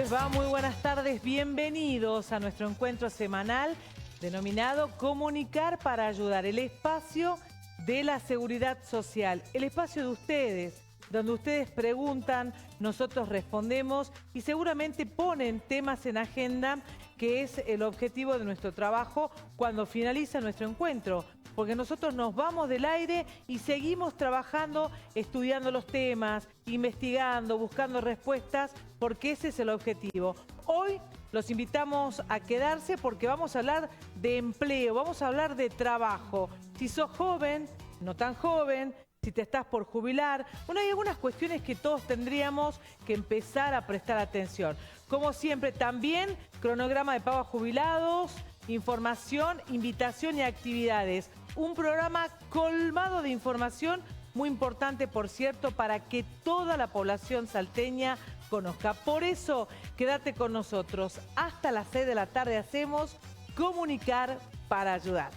les va? Muy buenas tardes, bienvenidos a nuestro encuentro semanal denominado Comunicar para Ayudar, el espacio de la seguridad social, el espacio de ustedes, donde ustedes preguntan, nosotros respondemos y seguramente ponen temas en agenda, que es el objetivo de nuestro trabajo cuando finaliza nuestro encuentro. Porque nosotros nos vamos del aire y seguimos trabajando, estudiando los temas, investigando, buscando respuestas, porque ese es el objetivo. Hoy los invitamos a quedarse porque vamos a hablar de empleo, vamos a hablar de trabajo. Si sos joven, no tan joven, si te estás por jubilar, bueno, hay algunas cuestiones que todos tendríamos que empezar a prestar atención. Como siempre, también cronograma de pago a jubilados, información, invitación y actividades. Un programa colmado de información, muy importante, por cierto, para que toda la población salteña conozca. Por eso, quédate con nosotros. Hasta las 6 de la tarde hacemos Comunicar para Ayudar.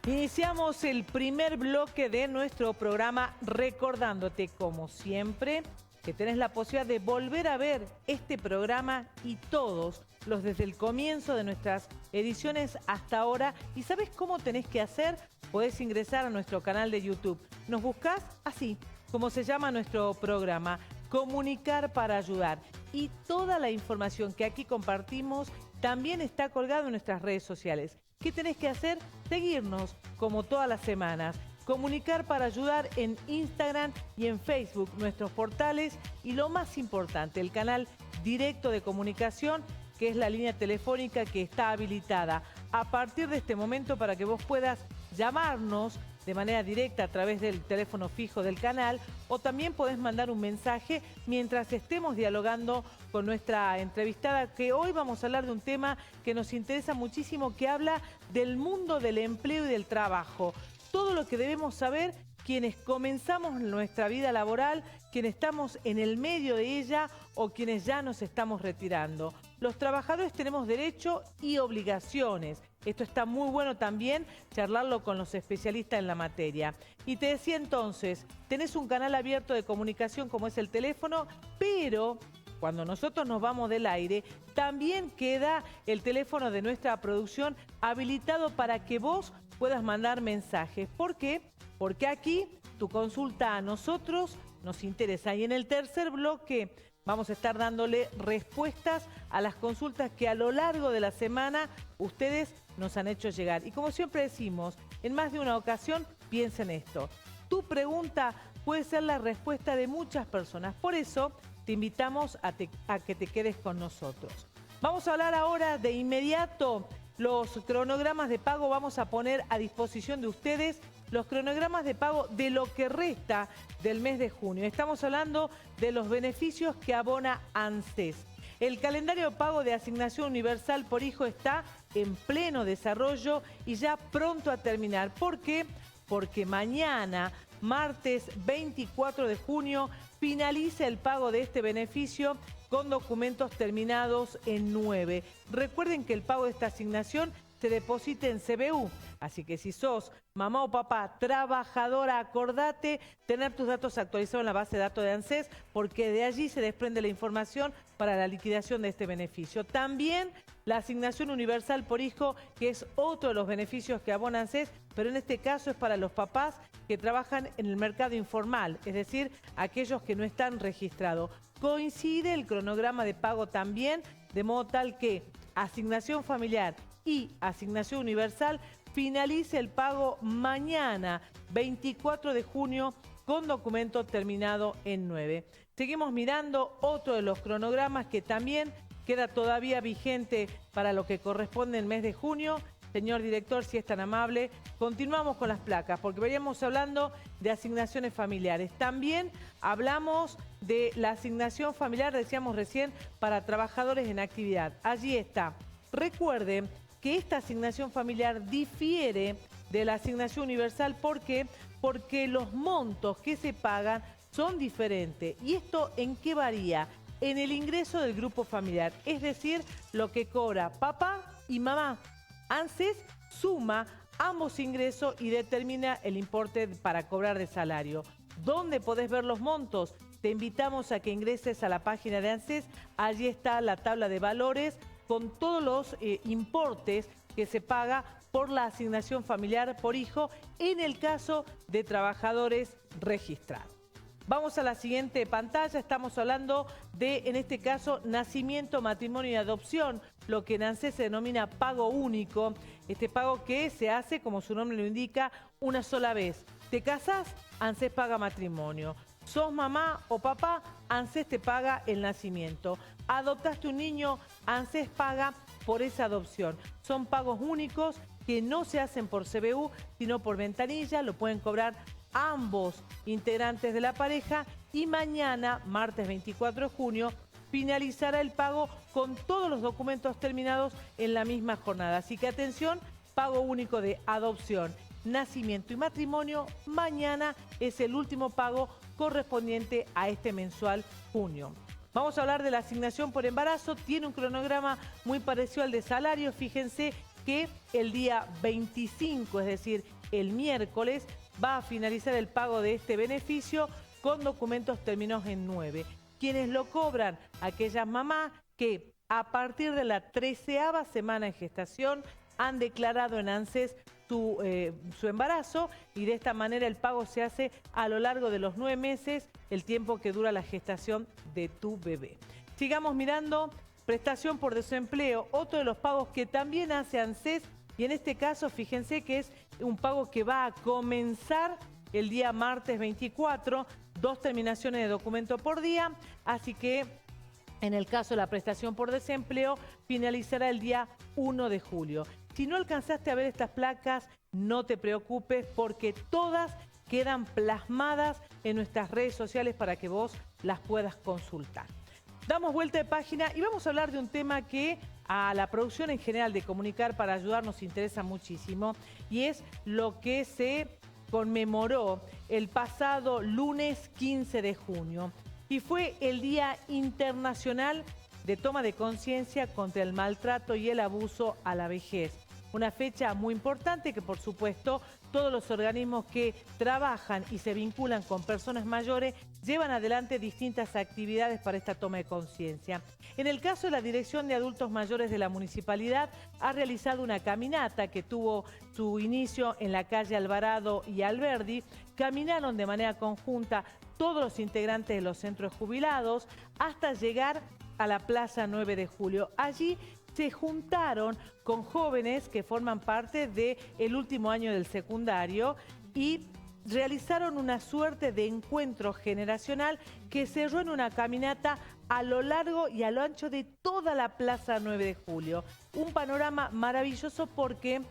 Iniciamos el primer bloque de nuestro programa recordándote, como siempre, que tenés la posibilidad de volver a ver este programa y todos los desde el comienzo de nuestras ediciones hasta ahora. ¿Y sabés cómo tenés que hacer? Podés ingresar a nuestro canal de YouTube. Nos buscás así, como se llama nuestro programa, Comunicar para Ayudar. Y toda la información que aquí compartimos también está colgada en nuestras redes sociales. ¿Qué tenés que hacer? Seguirnos como todas las semanas. Comunicar para Ayudar en Instagram y en Facebook, nuestros portales. Y lo más importante, el canal directo de comunicación, que es la línea telefónica que está habilitada a partir de este momento para que vos puedas llamarnos de manera directa a través del teléfono fijo del canal, o también podés mandar un mensaje mientras estemos dialogando con nuestra entrevistada, que hoy vamos a hablar de un tema que nos interesa muchísimo, que habla del mundo del empleo y del trabajo. Todo lo que debemos saber quienes comenzamos nuestra vida laboral, quienes estamos en el medio de ella o quienes ya nos estamos retirando. Los trabajadores tenemos derechos y obligaciones. Esto está muy bueno también, charlarlo con los especialistas en la materia. Y te decía entonces, tenés un canal abierto de comunicación como es el teléfono, pero cuando nosotros nos vamos del aire, también queda el teléfono de nuestra producción habilitado para que vos puedas mandar mensajes. ¿Por qué? Porque aquí tu consulta a nosotros nos interesa. Y en el tercer bloque vamos a estar dándole respuestas a las consultas que a lo largo de la semana ustedes nos han hecho llegar. Y como siempre decimos, en más de una ocasión, piensen esto. Tu pregunta puede ser la respuesta de muchas personas. Por eso te invitamos a que te quedes con nosotros. Vamos a hablar ahora de inmediato. Los cronogramas de pago vamos a poner a disposición de ustedes, los cronogramas de pago de lo que resta del mes de junio. Estamos hablando de los beneficios que abona ANSES. El calendario de pago de asignación universal por hijo está en pleno desarrollo y ya pronto a terminar. ¿Por qué? Porque mañana, martes 24 de junio, finaliza el pago de este beneficio con documentos terminados en 9. Recuerden que el pago de esta asignación se deposita en CBU. Así que si sos mamá o papá trabajadora, acordate tener tus datos actualizados en la base de datos de ANSES, porque de allí se desprende la información para la liquidación de este beneficio. También la asignación universal por hijo, que es otro de los beneficios que abona ANSES, pero en este caso es para los papás que trabajan en el mercado informal, es decir, aquellos que no están registrados. Coincide el cronograma de pago también, de modo tal que asignación familiar y asignación universal finalice el pago mañana, 24 de junio, con documento terminado en 9. Seguimos mirando otro de los cronogramas que también queda todavía vigente para lo que corresponde el mes de junio. Señor director, si es tan amable, continuamos con las placas, porque veníamos hablando de asignaciones familiares. También hablamos de la asignación familiar, decíamos recién, para trabajadores en actividad. Allí está. Recuerden que esta asignación familiar difiere de la asignación universal. ¿Por qué? Porque los montos que se pagan son diferentes. ¿Y esto en qué varía? En el ingreso del grupo familiar, es decir, lo que cobra papá y mamá. ANSES suma ambos ingresos y determina el importe para cobrar de salario. ¿Dónde podés ver los montos? Te invitamos a que ingreses a la página de ANSES. Allí está la tabla de valores con todos los importes que se paga por la asignación familiar por hijo en el caso de trabajadores registrados. Vamos a la siguiente pantalla. Estamos hablando de, en este caso, nacimiento, matrimonio y adopción, lo que en ANSES se denomina pago único. Este pago que se hace, como su nombre lo indica, una sola vez. ¿Te casás? ANSES paga matrimonio. ¿Sos mamá o papá? ANSES te paga el nacimiento. ¿Adoptaste un niño? ANSES paga por esa adopción. Son pagos únicos que no se hacen por CBU, sino por ventanilla. Lo pueden cobrar ambos integrantes de la pareja y mañana, martes 24 de junio, finalizará el pago con todos los documentos terminados en la misma jornada. Así que atención, pago único de adopción, nacimiento y matrimonio. Mañana es el último pago correspondiente a este mensual junio. Vamos a hablar de la asignación por embarazo. Tiene un cronograma muy parecido al de salario. Fíjense que el día 25, es decir, el miércoles, va a finalizar el pago de este beneficio con documentos terminados en 9. Quienes lo cobran, aquellas mamás que a partir de la 13ª semana en gestación han declarado en ANSES su embarazo, y de esta manera el pago se hace a lo largo de los 9 meses, el tiempo que dura la gestación de tu bebé. Sigamos mirando prestación por desempleo, otro de los pagos que también hace ANSES. Y en este caso, fíjense que es un pago que va a comenzar el día martes 24, 2 terminaciones de documento por día, así que en el caso de la prestación por desempleo finalizará el día 1 de julio. Si no alcanzaste a ver estas placas, no te preocupes porque todas quedan plasmadas en nuestras redes sociales para que vos las puedas consultar. Damos vuelta de página y vamos a hablar de un tema que a la producción en general de Comunicar para Ayudar nos interesa muchísimo, y es lo que se conmemoró el pasado lunes 15 de junio y fue el Día Internacional de Toma de Conciencia contra el Maltrato y el Abuso a la Vejez. Una fecha muy importante que, por supuesto, todos los organismos que trabajan y se vinculan con personas mayores llevan adelante distintas actividades para esta toma de conciencia. En el caso de la Dirección de Adultos Mayores de la Municipalidad, ha realizado una caminata que tuvo su inicio en la calle Alvarado y Alberdi. Caminaron de manera conjunta todos los integrantes de los centros jubilados hasta llegar a la Plaza 9 de Julio. Allí se juntaron con jóvenes que forman parte del último año del secundario y realizaron una suerte de encuentro generacional que cerró en una caminata a lo largo y a lo ancho de toda la Plaza 9 de Julio. Un panorama maravilloso porque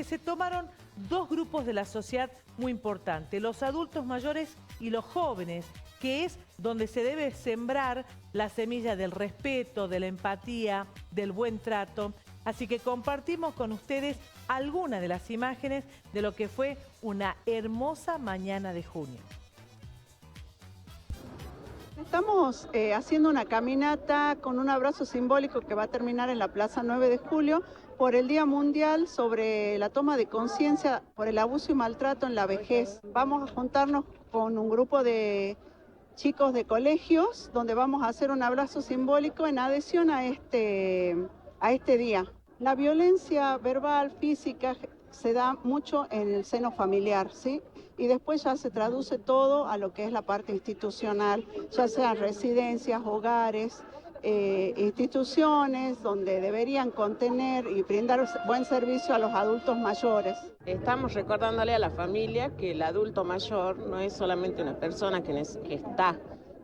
se tomaron dos grupos de la sociedad muy importantes, los adultos mayores y los jóvenes, que es donde se debe sembrar la semilla del respeto, de la empatía, del buen trato. Así que compartimos con ustedes algunas de las imágenes de lo que fue una hermosa mañana de junio. Estamos haciendo una caminata con un abrazo simbólico que va a terminar en la Plaza 9 de Julio por el Día Mundial sobre la toma de conciencia por el abuso y maltrato en la vejez. Vamos a juntarnos con un grupo de chicos de colegios donde vamos a hacer un abrazo simbólico en adhesión a este día. La violencia verbal, física, se da mucho en el seno familiar, ¿sí? Y después ya se traduce todo a lo que es la parte institucional, ya sean residencias, hogares, instituciones donde deberían contener y brindar buen servicio a los adultos mayores. Estamos recordándole a la familia que el adulto mayor no es solamente una persona que está,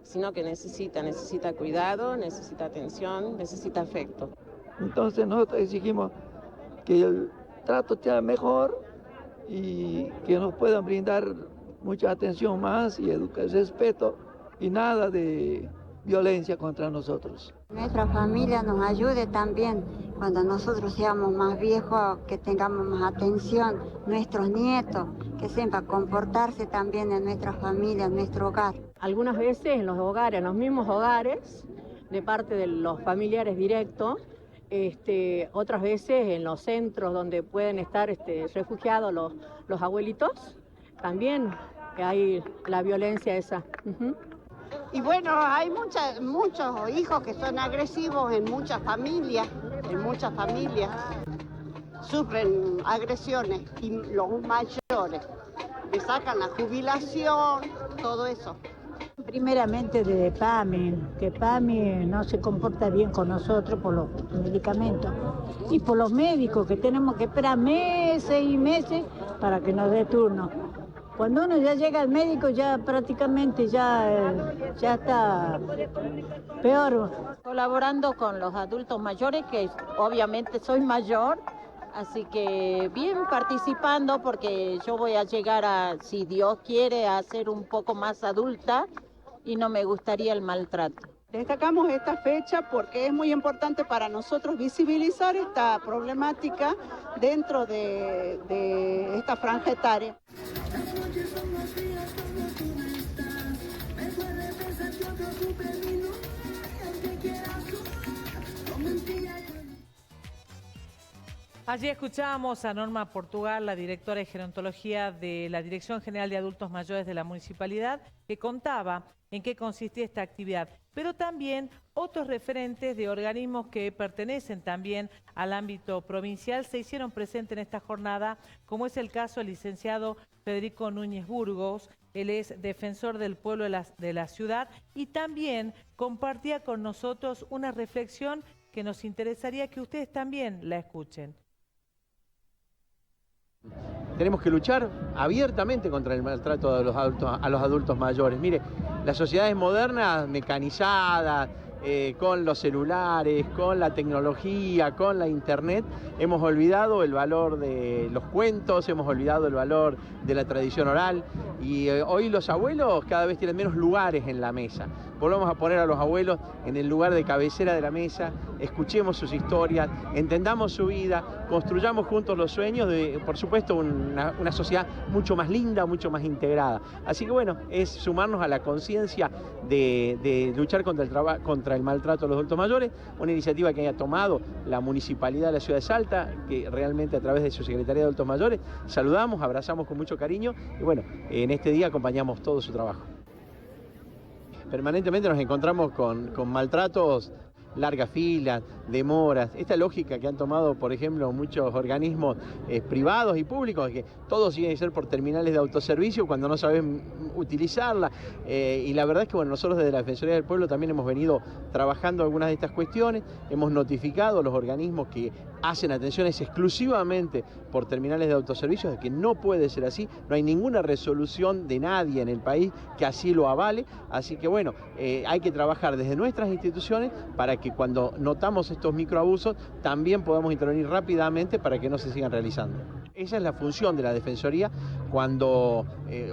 sino que necesita cuidado, necesita atención, necesita afecto. Entonces nosotros exigimos que el trato sea mejor y que nos puedan brindar mucha atención más y respeto y nada de violencia contra nosotros. Nuestra familia nos ayude también cuando nosotros seamos más viejos, que tengamos más atención, nuestros nietos, que sepan comportarse también en nuestra familia, en nuestro hogar. Algunas veces en los hogares, en los mismos hogares, de parte de los familiares directos, otras veces en los centros donde pueden estar refugiados los abuelitos, también hay la violencia esa. Y bueno, hay muchos hijos que son agresivos en muchas familias, sufren agresiones y los mayores le sacan la jubilación, todo eso. Primeramente de PAMI, que PAMI no se comporta bien con nosotros por los medicamentos y por los médicos que tenemos que esperar meses y meses para que nos dé turno. Cuando uno ya llega al médico ya prácticamente ya está peor. Colaborando con los adultos mayores, que obviamente soy mayor, así que bien participando porque yo voy a llegar a, si Dios quiere, a ser un poco más adulta y no me gustaría el maltrato. Destacamos esta fecha porque es muy importante para nosotros visibilizar esta problemática dentro de esta franja etaria. Allí escuchábamos a Norma Portugal, la directora de gerontología de la Dirección General de Adultos Mayores de la Municipalidad, que contaba en qué consistía esta actividad, pero también otros referentes de organismos que pertenecen también al ámbito provincial se hicieron presentes en esta jornada, como es el caso del licenciado Federico Núñez Burgos. Él es defensor del pueblo de la ciudad y también compartía con nosotros una reflexión que nos interesaría que ustedes también la escuchen. Tenemos que luchar abiertamente contra el maltrato a los adultos mayores. Mire, las sociedades modernas, mecanizadas, con los celulares, con la tecnología, con la internet, hemos olvidado el valor de los cuentos, hemos olvidado el valor de la tradición oral y hoy los abuelos cada vez tienen menos lugares en la mesa. Volvamos a poner a los abuelos en el lugar de cabecera de la mesa, escuchemos sus historias, entendamos su vida, construyamos juntos los sueños de, por supuesto, una sociedad mucho más linda, mucho más integrada. Así que bueno, es sumarnos a la conciencia de luchar contra el maltrato a los adultos mayores, una iniciativa que haya tomado la Municipalidad de la Ciudad de Salta, que realmente a través de su Secretaría de Adultos Mayores saludamos, abrazamos con mucho cariño y bueno, en este día acompañamos todo su trabajo. Permanentemente nos encontramos con maltratos, largas filas, demoras, esta lógica que han tomado, por ejemplo, muchos organismos privados y públicos, que todos tienen que ser por terminales de autoservicio cuando no saben utilizarla. Y la verdad es que bueno, nosotros desde la Defensoría del Pueblo también hemos venido trabajando algunas de estas cuestiones, hemos notificado a los organismos que hacen atenciones exclusivamente por terminales de autoservicio de que no puede ser así, no hay ninguna resolución de nadie en el país que así lo avale, así que bueno, hay que trabajar desde nuestras instituciones para que cuando notamos estos microabusos también podamos intervenir rápidamente para que no se sigan realizando. Esa es la función de la Defensoría cuando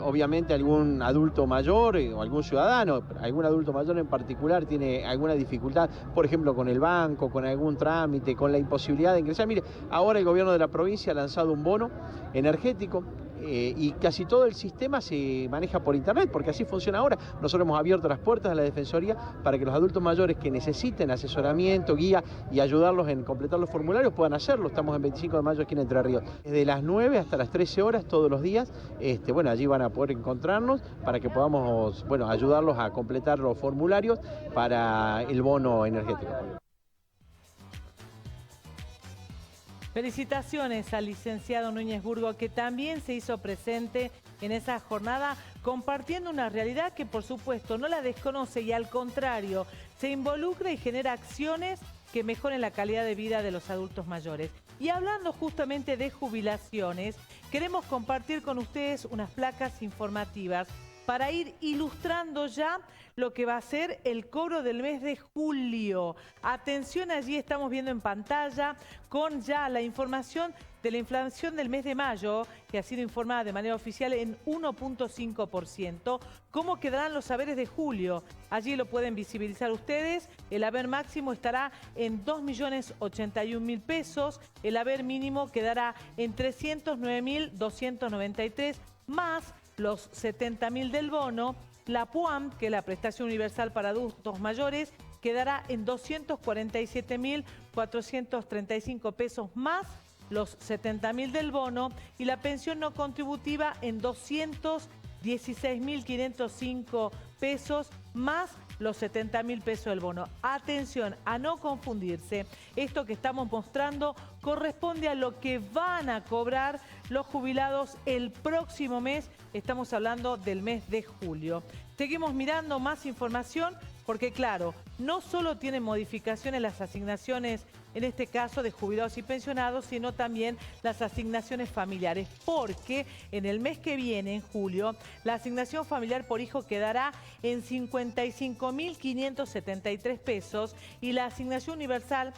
obviamente algún adulto mayor o algún ciudadano, algún adulto mayor en particular tiene alguna dificultad, por ejemplo con el banco, con algún trámite, con la imposibilidad de ingresar. Mire, ahora el gobierno de la provincia ha lanzado un bono energético y casi todo el sistema se maneja por internet, porque así funciona ahora. Nosotros hemos abierto las puertas de la Defensoría para que los adultos mayores que necesiten asesoramiento, guía y ayudarlos en completar los formularios puedan hacerlo. Estamos en 25 de mayo aquí en Entre Ríos. Desde las 9 hasta las 13 horas todos los días, bueno, allí van a poder encontrarnos para que podamos, bueno, ayudarlos a completar los formularios para el bono energético. Felicitaciones al licenciado Núñez Burgos, que también se hizo presente en esa jornada compartiendo una realidad que por supuesto no la desconoce y al contrario se involucra y genera acciones que mejoren la calidad de vida de los adultos mayores. Y hablando justamente de jubilaciones, queremos compartir con ustedes unas placas informativas para ir ilustrando ya lo que va a ser el cobro del mes de julio. Atención, allí estamos viendo en pantalla con ya la información de la inflación del mes de mayo, que ha sido informada de manera oficial en 1.5%. ¿Cómo quedarán los haberes de julio? Allí lo pueden visibilizar ustedes. El haber máximo estará en 2.081.000 pesos. El haber mínimo quedará en 309.293, más los 70.000 del bono. La PUAM, que es la Prestación Universal para Adultos Mayores, quedará en 247.435 pesos, más los 70.000 del bono, y la pensión no contributiva en 216.505 pesos, más los 70.000 pesos del bono. Atención a no confundirse. Esto que estamos mostrando corresponde a lo que van a cobrar los jubilados el próximo mes. Estamos hablando del mes de julio. Seguimos mirando más información porque, claro, no solo tienen modificaciones las asignaciones, en este caso de jubilados y pensionados, sino también las asignaciones familiares, porque en el mes que viene, en julio, la asignación familiar por hijo quedará en 55.573 pesos y la asignación universal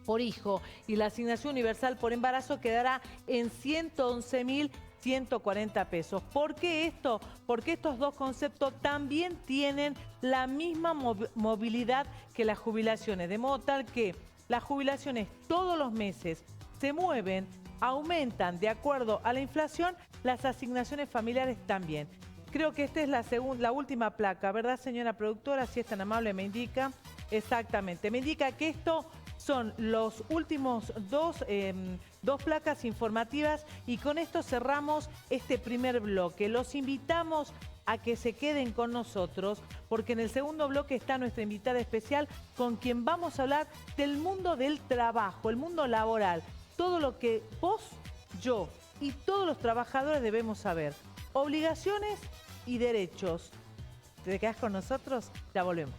por hijo y la asignación universal por embarazo quedará en 111.140 pesos. ¿Por qué esto? Porque estos dos conceptos también tienen la misma movilidad que las jubilaciones, de modo tal que las jubilaciones todos los meses se mueven, aumentan de acuerdo a la inflación, las asignaciones familiares también. Creo que esta es la última placa, ¿verdad, señora productora? Si es tan amable, me indica. Exactamente, me indica que esto son los últimos dos placas informativas y con esto cerramos este primer bloque. Los invitamos a que se queden con nosotros porque en el segundo bloque está nuestra invitada especial con quien vamos a hablar del mundo del trabajo, el mundo laboral, todo lo que vos, yo y todos los trabajadores debemos saber, obligaciones y derechos. ¿Te quedás con nosotros? Ya volvemos.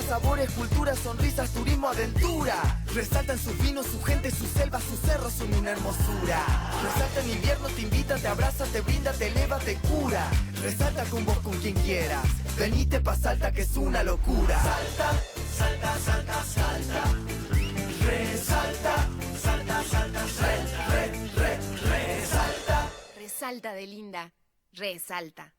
Sabores, cultura, sonrisas, turismo, aventura. Resaltan sus vinos, su gente, sus selvas, sus cerros son una hermosura. Resalta en invierno, te invita, te abraza, te brinda, te eleva, te cura. Resalta con vos, con quien quieras. Venite pa' Salta que es una locura. Salta, salta, salta, salta. Resalta, salta, salta, resalta. Resalta de linda, resalta.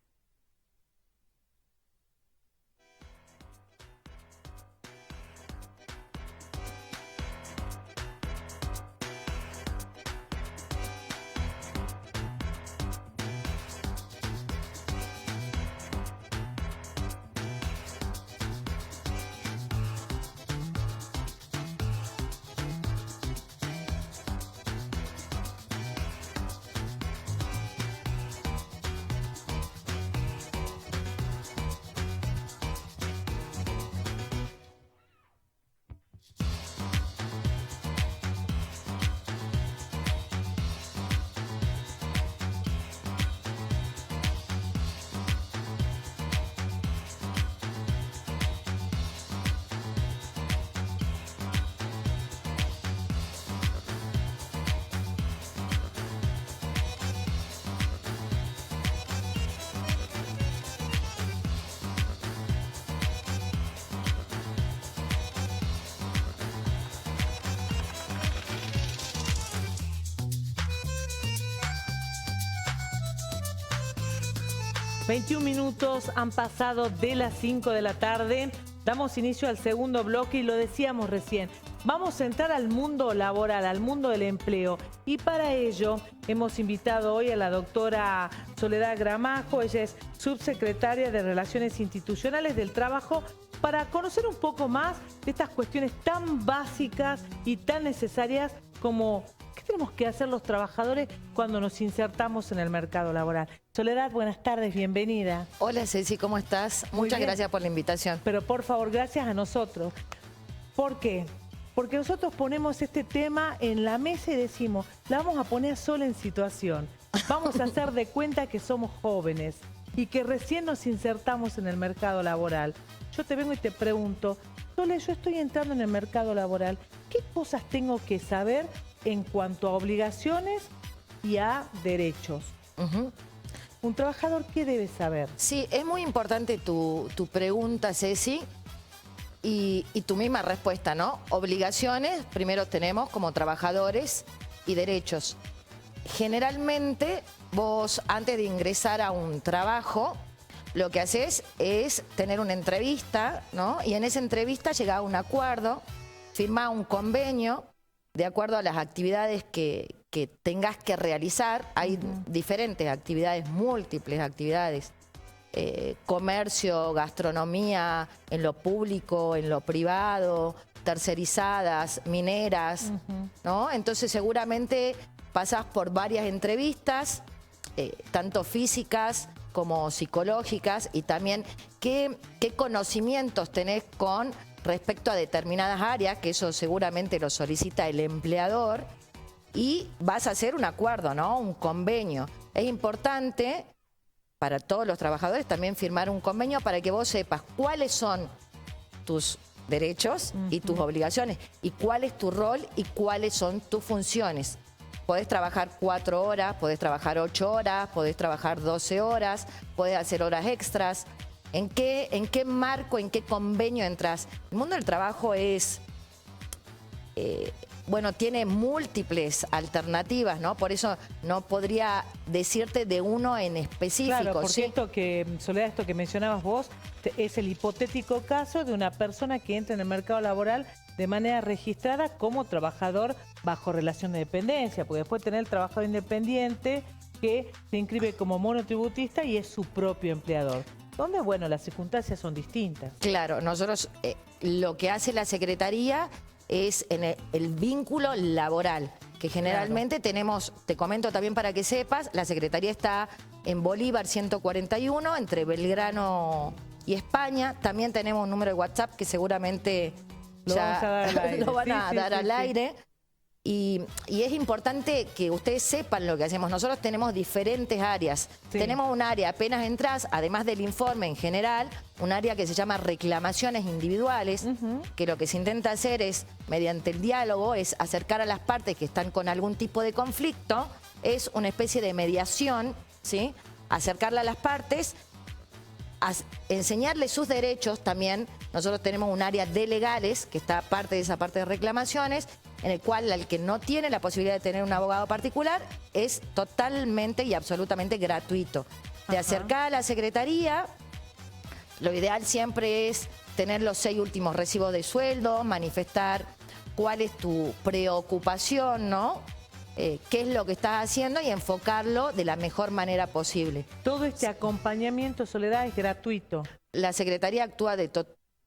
...21 minutos han pasado de las 5 de la tarde. Damos inicio al segundo bloque y lo decíamos recién. Vamos a entrar al mundo laboral, al mundo del empleo. Y para ello hemos invitado hoy a la doctora Soledad Gramajo. Ella es subsecretaria de Relaciones Institucionales del Trabajo, para conocer un poco más de estas cuestiones tan básicas y tan necesarias como ¿Qué tenemos que hacer los trabajadores cuando nos insertamos en el mercado laboral? Soledad, buenas tardes, bienvenida. Hola Ceci, ¿cómo estás? Muchas gracias por la invitación. Pero por favor, gracias a nosotros. ¿Por qué? Porque nosotros ponemos este tema en la mesa y decimos, la vamos a poner sola en situación. Vamos a hacer de cuenta que somos jóvenes y que recién nos insertamos en el mercado laboral. Yo te vengo y te pregunto, Sole, yo estoy entrando en el mercado laboral, ¿qué cosas tengo que saber en cuanto a obligaciones y a derechos? ¿Un trabajador qué debe saber? Sí, es muy importante tu pregunta, Ceci, y tu misma respuesta, ¿no? Obligaciones, primero tenemos como trabajadores, y derechos. Generalmente, vos antes de ingresar a un trabajo, lo que haces es tener una entrevista, ¿no? Y en esa entrevista llegás a un acuerdo, firmás un convenio, de acuerdo a las actividades que tengas que realizar. Hay diferentes actividades, múltiples actividades. Comercio, gastronomía, en lo público, en lo privado, tercerizadas, mineras, ¿no? Entonces seguramente pasás por varias entrevistas, tanto físicas como psicológicas, y también qué conocimientos tenés con respecto a determinadas áreas, que eso seguramente lo solicita el empleador, y vas a hacer un acuerdo, ¿no? Un convenio. Es importante para todos los trabajadores también firmar un convenio para que vos sepas cuáles son tus derechos y tus obligaciones, y cuál es tu rol y cuáles son tus funciones. Podés trabajar 4 horas, podés trabajar 8 horas, podés trabajar 12 horas, podés hacer horas extras. ¿En qué marco, en qué convenio entras? El mundo del trabajo es, bueno, tiene múltiples alternativas, ¿no? Por eso no podría decirte de uno en específico. Claro, porque ¿sí? Soledad, esto que mencionabas vos, es el hipotético caso de una persona que entra en el mercado laboral de manera registrada como trabajador bajo relación de dependencia, porque después tener el trabajador independiente que se inscribe como monotributista y es su propio empleador. Donde, bueno, las circunstancias son distintas. Claro, nosotros lo que hace la Secretaría es en el vínculo laboral, que generalmente tenemos, te comento también para que sepas, la Secretaría está en Bolívar 141, entre Belgrano y España. También tenemos un número de WhatsApp que seguramente lo van a dar al aire. Y es importante que ustedes sepan lo que hacemos. Nosotros tenemos diferentes áreas. Sí. Tenemos un área, apenas entras, además del informe en general, un área que se llama reclamaciones individuales, que lo que se intenta hacer es, mediante el diálogo, es acercar a las partes que están con algún tipo de conflicto, es una especie de mediación, ¿sí? Acercarla a las partes, enseñarles sus derechos también. Nosotros tenemos un área de legales, que está parte de esa parte de reclamaciones, en el cual el que no tiene la posibilidad de tener un abogado particular es totalmente y absolutamente gratuito. Te acercás a la Secretaría, lo ideal siempre es tener los 6 últimos recibos de sueldo, manifestar cuál es tu preocupación, ¿no? Qué es lo que estás haciendo y enfocarlo de la mejor manera posible. Todo este acompañamiento, Soledad, es gratuito. La Secretaría actúa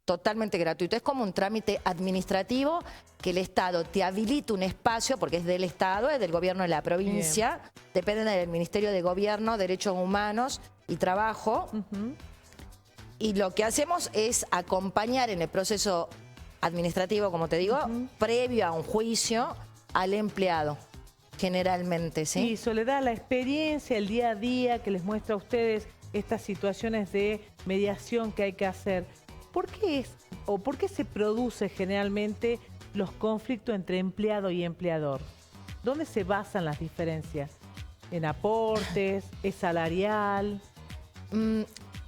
totalmente gratuito. Es como un trámite administrativo que el Estado te habilita un espacio, porque es del Estado, es del gobierno de la provincia, depende del Ministerio de Gobierno, Derechos Humanos y Trabajo. Y lo que hacemos es acompañar en el proceso administrativo, como te digo, previo a un juicio al empleado, generalmente, ¿sí? Sí, Soledad, la experiencia, el día a día que les muestra a ustedes estas situaciones de mediación que hay que hacer. ¿Por qué se produce generalmente los conflictos entre empleado y empleador? ¿Dónde se basan las diferencias? ¿En aportes? ¿Es salarial?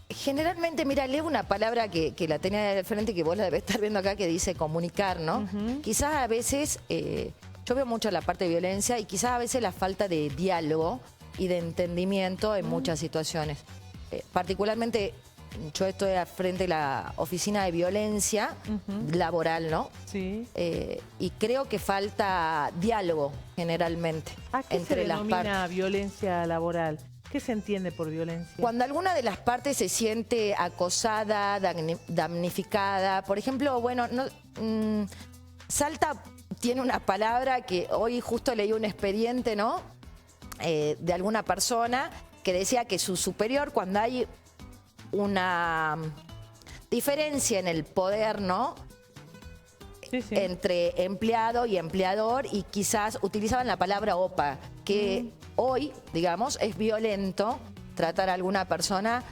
Generalmente, mira, leo una palabra que la tenía de frente, que vos la debes estar viendo acá, que dice comunicar, ¿no? Quizás a veces, yo veo mucho la parte de violencia y quizás a veces la falta de diálogo y de entendimiento en muchas situaciones. Particularmente, yo estoy al frente de la oficina de violencia laboral, ¿no? Sí. Y creo que falta diálogo generalmente entre las partes. ¿A qué se denomina violencia laboral? ¿Qué se entiende por violencia? Cuando alguna de las partes se siente acosada, damnificada, por ejemplo, bueno, no, salta tiene una palabra que hoy justo leí un expediente, ¿no? De alguna persona que decía que su superior, cuando hay una diferencia en el poder, ¿no? Sí. Entre empleado y empleador, y quizás utilizaban la palabra OPA, que hoy, digamos, es violento tratar a alguna persona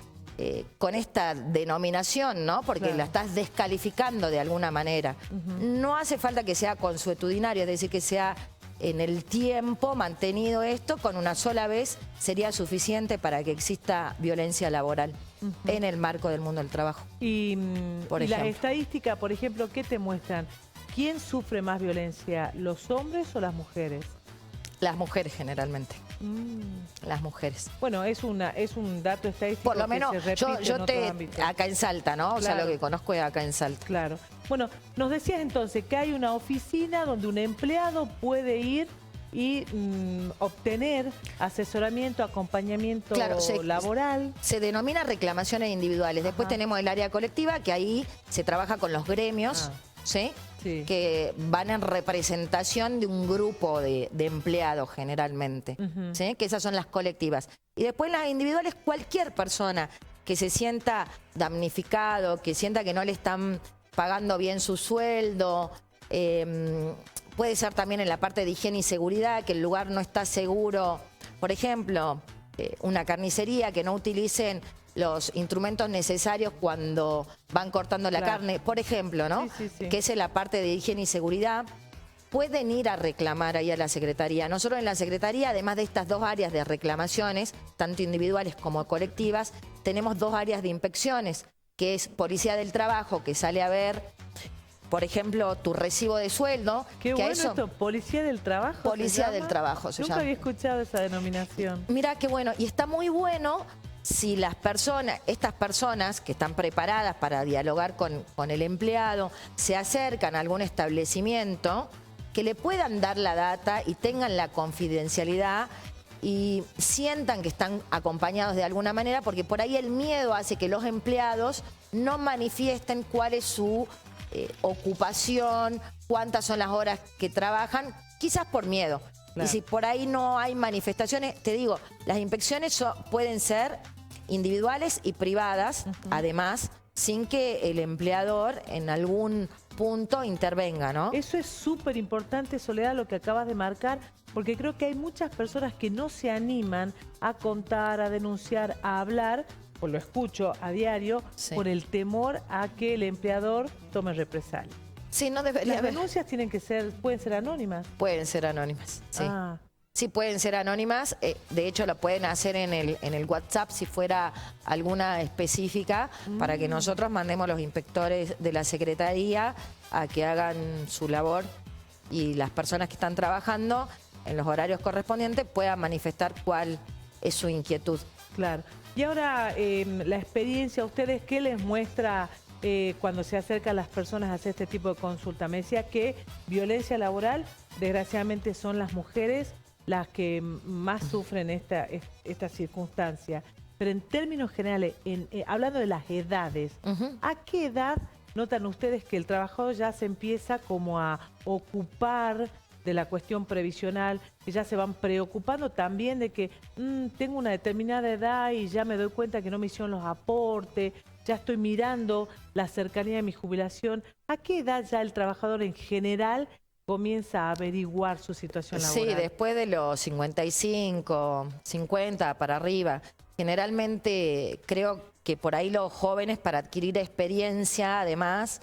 con esta denominación, ¿no? Porque la estás descalificando de alguna manera. No hace falta que sea consuetudinario, es decir, que sea en el tiempo mantenido esto, con una sola vez sería suficiente para que exista violencia laboral en el marco del mundo del trabajo. Y las estadísticas, por ejemplo, ¿qué te muestran? ¿Quién sufre más violencia, los hombres o las mujeres? Las mujeres generalmente. Las mujeres. Bueno, es un dato estadístico. Por lo menos que se repite yo en otro ámbito. acá en Salta, ¿no? O sea, lo que conozco es acá en Salta. Claro. Bueno, nos decías entonces que hay una oficina donde un empleado puede ir y obtener asesoramiento, acompañamiento laboral. Se denomina reclamaciones individuales. Después tenemos el área colectiva, que ahí se trabaja con los gremios, ¿sí? Sí. Que van en representación de un grupo de empleados generalmente, ¿sí? Que esas son las colectivas. Y después las individuales, cualquier persona que se sienta damnificado, que sienta que no le están pagando bien su sueldo, puede ser también en la parte de higiene y seguridad, que el lugar no está seguro. Por ejemplo, una carnicería, que no utilicen los instrumentos necesarios cuando van cortando la carne, por ejemplo, ¿no? Que es en la parte de higiene y seguridad. Pueden ir a reclamar ahí a la Secretaría. Nosotros en la Secretaría, además de estas dos áreas de reclamaciones, tanto individuales como colectivas, tenemos dos áreas de inspecciones, que es Policía del Trabajo, que sale a ver, por ejemplo, tu recibo de sueldo. Qué bueno esto, Policía del Trabajo. Policía del Trabajo se llama. Nunca había escuchado esa denominación. Mira qué bueno, y está muy bueno si las personas, estas personas que están preparadas para dialogar con el empleado, se acercan a algún establecimiento, que le puedan dar la data y tengan la confidencialidad y sientan que están acompañados de alguna manera, porque por ahí el miedo hace que los empleados no manifiesten cuál es su ocupación, cuántas son las horas que trabajan, quizás por miedo. Claro. Y si por ahí no hay manifestaciones, te digo, las inspecciones pueden ser individuales y privadas, además, sin que el empleador en algún punto intervenga, ¿no? Eso es súper importante, Soledad, lo que acabas de marcar, porque creo que hay muchas personas que no se animan a contar, a denunciar, a hablar, pues lo escucho a diario, por el temor a que el empleador tome represalia. Sí, no debería haber. Las denuncias pueden ser anónimas. Pueden ser anónimas, sí. Sí, pueden ser anónimas. De hecho, lo pueden hacer en el WhatsApp si fuera alguna específica, para que nosotros mandemos los inspectores de la Secretaría a que hagan su labor y las personas que están trabajando en los horarios correspondientes puedan manifestar cuál es su inquietud. Claro. Y ahora, la experiencia, ¿a ustedes qué les muestra cuando se acercan las personas a hacer este tipo de consulta? Me decía que violencia laboral, desgraciadamente, son las mujeres las que más sufren esta circunstancia. Pero en términos generales, hablando de las edades, ¿a qué edad notan ustedes que el trabajador ya se empieza como a ocupar de la cuestión previsional, que ya se van preocupando también de que tengo una determinada edad y ya me doy cuenta que no me hicieron los aportes, ya estoy mirando la cercanía de mi jubilación? ¿A qué edad ya el trabajador en general comienza a averiguar su situación laboral? Sí, después de los 55, 50 para arriba. Generalmente creo que por ahí los jóvenes, para adquirir experiencia, además,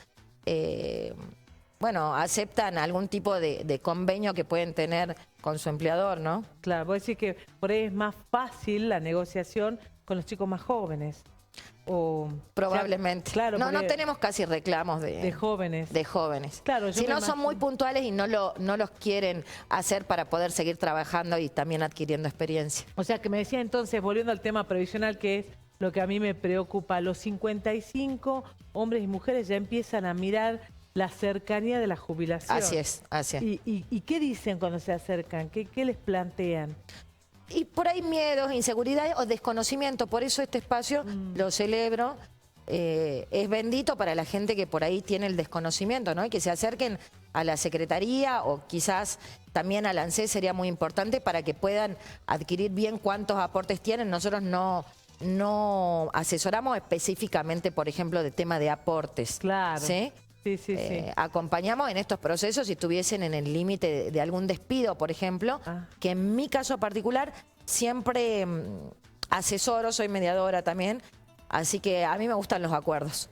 bueno, aceptan algún tipo de convenio que pueden tener con su empleador, ¿no? Claro, vos decís que por ahí es más fácil la negociación con los chicos más jóvenes. Probablemente. Claro, no tenemos casi reclamos de jóvenes. De jóvenes. Claro, si no son muy puntuales y no los quieren hacer para poder seguir trabajando y también adquiriendo experiencia. O sea, que me decía entonces, volviendo al tema previsional, que es lo que a mí me preocupa, los 55 hombres y mujeres ya empiezan a mirar la cercanía de la jubilación. Así es, así es. ¿Y qué dicen cuando se acercan? ¿Qué les plantean? Y por ahí miedos, inseguridades o desconocimiento. Por eso este espacio lo celebro. Es bendito para la gente que por ahí tiene el desconocimiento, ¿no? Y que se acerquen a la Secretaría o quizás también al ANSES sería muy importante para que puedan adquirir bien cuántos aportes tienen. Nosotros no asesoramos específicamente, por ejemplo, de tema de aportes. Claro. ¿Sí? Sí, sí, sí. Acompañamos en estos procesos si estuviesen en el límite de algún despido, por ejemplo, que en mi caso particular siempre asesoro, soy mediadora también, así que a mí me gustan los acuerdos.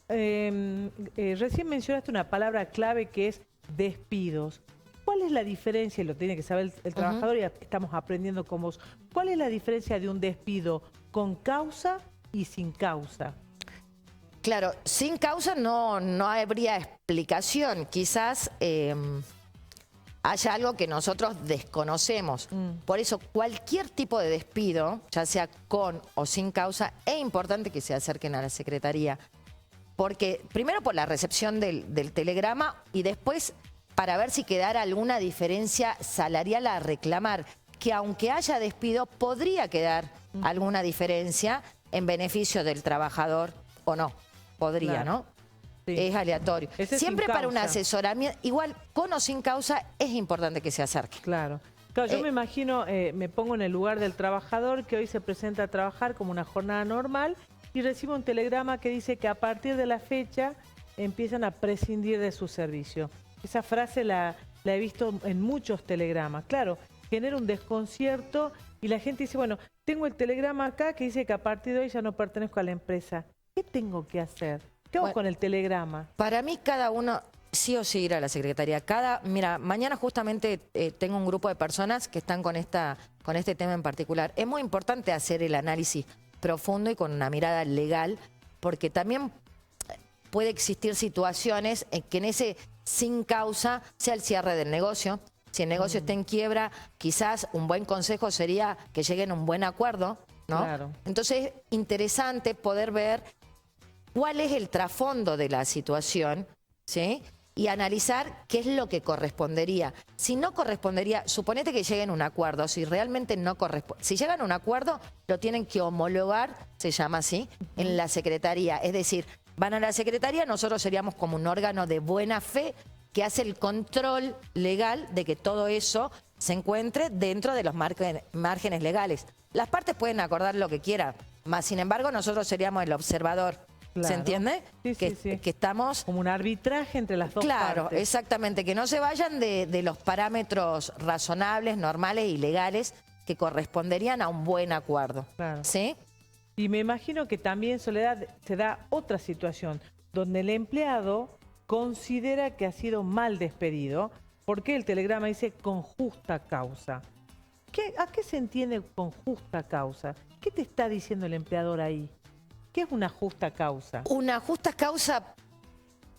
Recién mencionaste una palabra clave que es despidos. ¿Cuál es la diferencia? Y lo tiene que saber el trabajador y estamos aprendiendo con vos. ¿Cuál es la diferencia de un despido con causa y sin causa? Claro, sin causa no habría explicación. Quizás haya algo que nosotros desconocemos. Por eso cualquier tipo de despido, ya sea con o sin causa, es importante que se acerquen a la Secretaría. Porque primero por la recepción del telegrama y después para ver si quedara alguna diferencia salarial a reclamar. Que aunque haya despido, podría quedar alguna diferencia en beneficio del trabajador o no. Podría, claro. ¿no? Sí. Es aleatorio. Siempre para un asesoramiento, igual con o sin causa, es importante que se acerque. Claro. Claro, yo me imagino, me pongo en el lugar del trabajador que hoy se presenta a trabajar como una jornada normal y recibe un telegrama que dice que a partir de la fecha empiezan a prescindir de su servicio. Esa frase la he visto en muchos telegramas. Claro, genera un desconcierto y la gente dice, bueno, tengo el telegrama acá que dice que a partir de hoy ya no pertenezco a la empresa. ¿Qué tengo que hacer? ¿Qué hago con el telegrama? Para mí cada uno sí o sí ir a la Secretaría. Mira, mañana justamente tengo un grupo de personas que están con este tema en particular. Es muy importante hacer el análisis profundo y con una mirada legal, porque también puede existir situaciones en que en ese sin causa sea el cierre del negocio. Si el negocio está en quiebra, quizás un buen consejo sería que lleguen a un buen acuerdo, ¿no? Claro. Entonces es interesante poder ver cuál es el trasfondo de la situación, ¿sí? Y analizar qué es lo que correspondería. Si no correspondería, suponete que lleguen a un acuerdo, si realmente no corresponde, si llegan a un acuerdo, lo tienen que homologar, se llama así, en la Secretaría. Es decir, van a la Secretaría, nosotros seríamos como un órgano de buena fe que hace el control legal de que todo eso se encuentre dentro de los márgenes legales. Las partes pueden acordar lo que quieran, más sin embargo nosotros seríamos el observador. Claro. ¿Se entiende? Sí, que estamos... Como un arbitraje entre las dos partes. Claro, exactamente, que no se vayan de los parámetros razonables, normales y legales que corresponderían a un buen acuerdo. Claro. ¿Sí? Y me imagino que también, Soledad, se da otra situación donde el empleado considera que ha sido mal despedido porque el telegrama dice con justa causa. ¿A qué se entiende con justa causa? ¿Qué te está diciendo el empleador ahí? ¿Qué es una justa causa? Una justa causa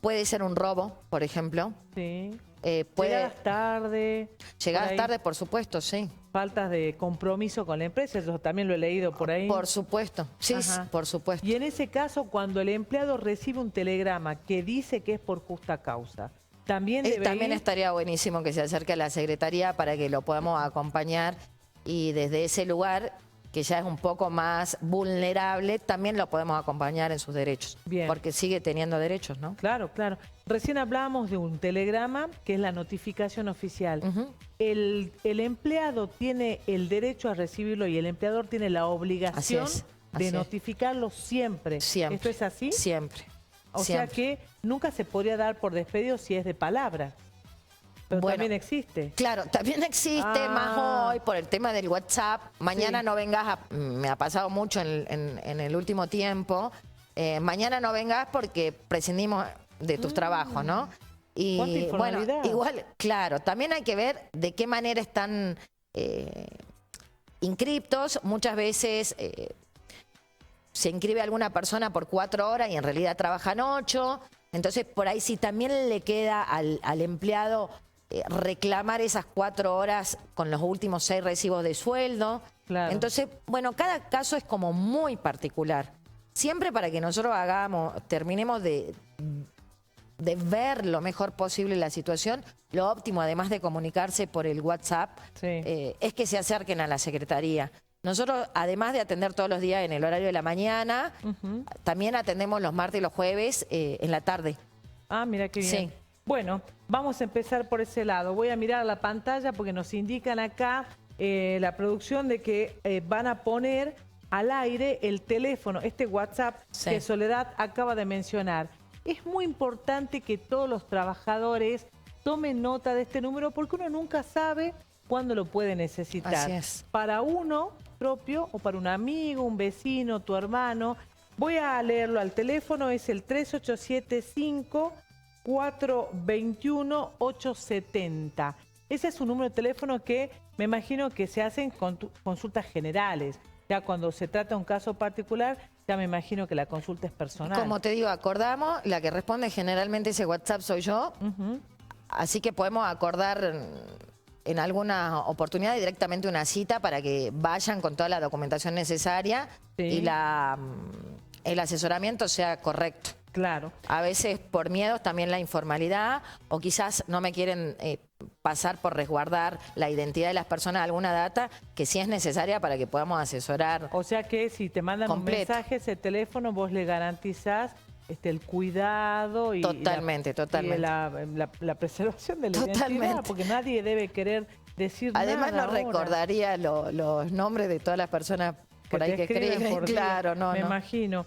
puede ser un robo, por ejemplo. Sí. Llegadas tarde. Llegadas tarde, por supuesto, sí. Faltas de compromiso con la empresa, eso también lo he leído por ahí. Por supuesto, sí, por supuesto. Y en ese caso, cuando el empleado recibe un telegrama que dice que es por justa causa, también estaría buenísimo que se acerque a la Secretaría para que lo podamos acompañar y desde ese lugar, que ya es un poco más vulnerable, también lo podemos acompañar en sus derechos. Bien. Porque sigue teniendo derechos, ¿no? Claro, claro. Recién hablábamos de un telegrama, que es la notificación oficial. El empleado tiene el derecho a recibirlo y el empleador tiene la obligación de notificarlo siempre. Siempre. ¿Esto es así? Siempre. O sea que nunca se podría dar por despedido si es de palabra. Pero también existe. Claro, también existe, más hoy por el tema del WhatsApp. Mañana no vengas, me ha pasado mucho en el último tiempo. Mañana no vengas porque prescindimos de tus trabajos, ¿no? Y bueno, igual, claro, también hay que ver de qué manera están inscriptos. Muchas veces se inscribe alguna persona por 4 horas y en realidad trabajan 8. Entonces, por ahí sí también le queda al empleado reclamar esas 4 horas con los últimos 6 recibos de sueldo. Claro. Entonces, bueno, cada caso es como muy particular. Siempre para que nosotros terminemos de ver lo mejor posible la situación, lo óptimo, además de comunicarse por el WhatsApp, es que se acerquen a la Secretaría. Nosotros, además de atender todos los días en el horario de la mañana, también atendemos los martes y los jueves en la tarde. Ah, mira qué bien. Sí. Bueno, vamos a empezar por ese lado. Voy a mirar a la pantalla porque nos indican acá la producción de que van a poner al aire el teléfono, este WhatsApp que Soledad acaba de mencionar. Es muy importante que todos los trabajadores tomen nota de este número porque uno nunca sabe cuándo lo puede necesitar. Así es. Para uno propio o para un amigo, un vecino, tu hermano. Voy a leerlo al teléfono, es el 3875-421-870. Ese es un número de teléfono que me imagino que se hacen consultas generales. Ya cuando se trata de un caso particular, ya me imagino que la consulta es personal. Como te digo, acordamos, la que responde generalmente ese WhatsApp soy yo, así que podemos acordar en alguna oportunidad directamente una cita para que vayan con toda la documentación necesaria y el asesoramiento sea correcto. Claro. A veces por miedos también la informalidad o quizás no me quieren pasar por resguardar la identidad de las personas, alguna data que sí es necesaria para que podamos asesorar. O sea que si te mandan completo. un mensaje, ese teléfono, vos le garantizás el cuidado y totalmente. la preservación de la identidad, porque nadie debe querer decir Además nada. Además no recordaría los nombres de todas las personas por ahí que escriben. Claro, me imagino.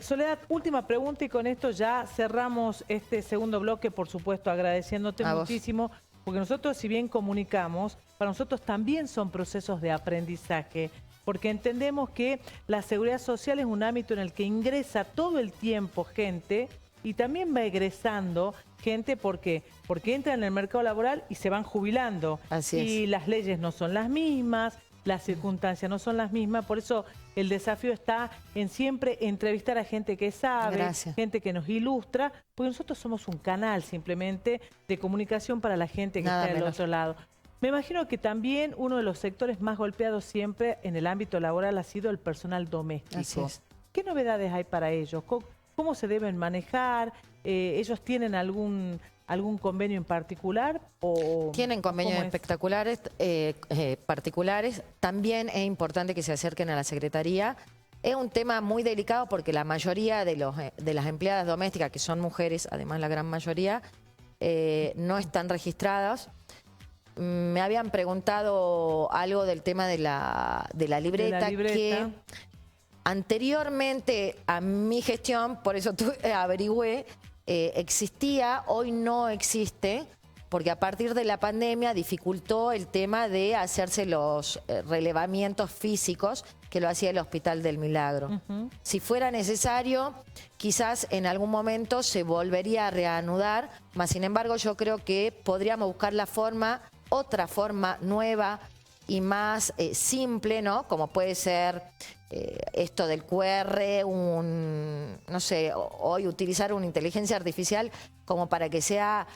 Soledad, última pregunta y con esto ya cerramos este segundo bloque, por supuesto agradeciéndote muchísimo, porque nosotros si bien comunicamos, para nosotros también son procesos de aprendizaje, porque entendemos que la seguridad social es un ámbito en el que ingresa todo el tiempo gente y también va egresando gente porque entra en el mercado laboral y se van jubilando. Así es. Y las leyes no son las mismas, las circunstancias no son las mismas, por eso el desafío está en siempre entrevistar a gente que sabe, gente que nos ilustra, porque nosotros somos un canal simplemente de comunicación para la gente que está del otro lado. Me imagino que también uno de los sectores más golpeados siempre en el ámbito laboral ha sido el personal doméstico. Así es. ¿Qué novedades hay para ellos? ¿Cómo se deben manejar? ¿Ellos tienen algún convenio en particular? Tienen convenios espectaculares, particulares. También es importante que se acerquen a la Secretaría. Es un tema muy delicado porque la mayoría de las empleadas domésticas, que son mujeres, además la gran mayoría, no están registradas. Me habían preguntado algo del tema de la libreta, que anteriormente a mi gestión, por eso averigüé, existía, hoy no existe, porque a partir de la pandemia dificultó el tema de hacerse los relevamientos físicos que lo hacía el Hospital del Milagro. Si fuera necesario, quizás en algún momento se volvería a reanudar, mas sin embargo yo creo que podríamos buscar otra forma nueva y más simple, ¿no? Como puede ser esto del QR, no sé, hoy utilizar una inteligencia artificial como para que sea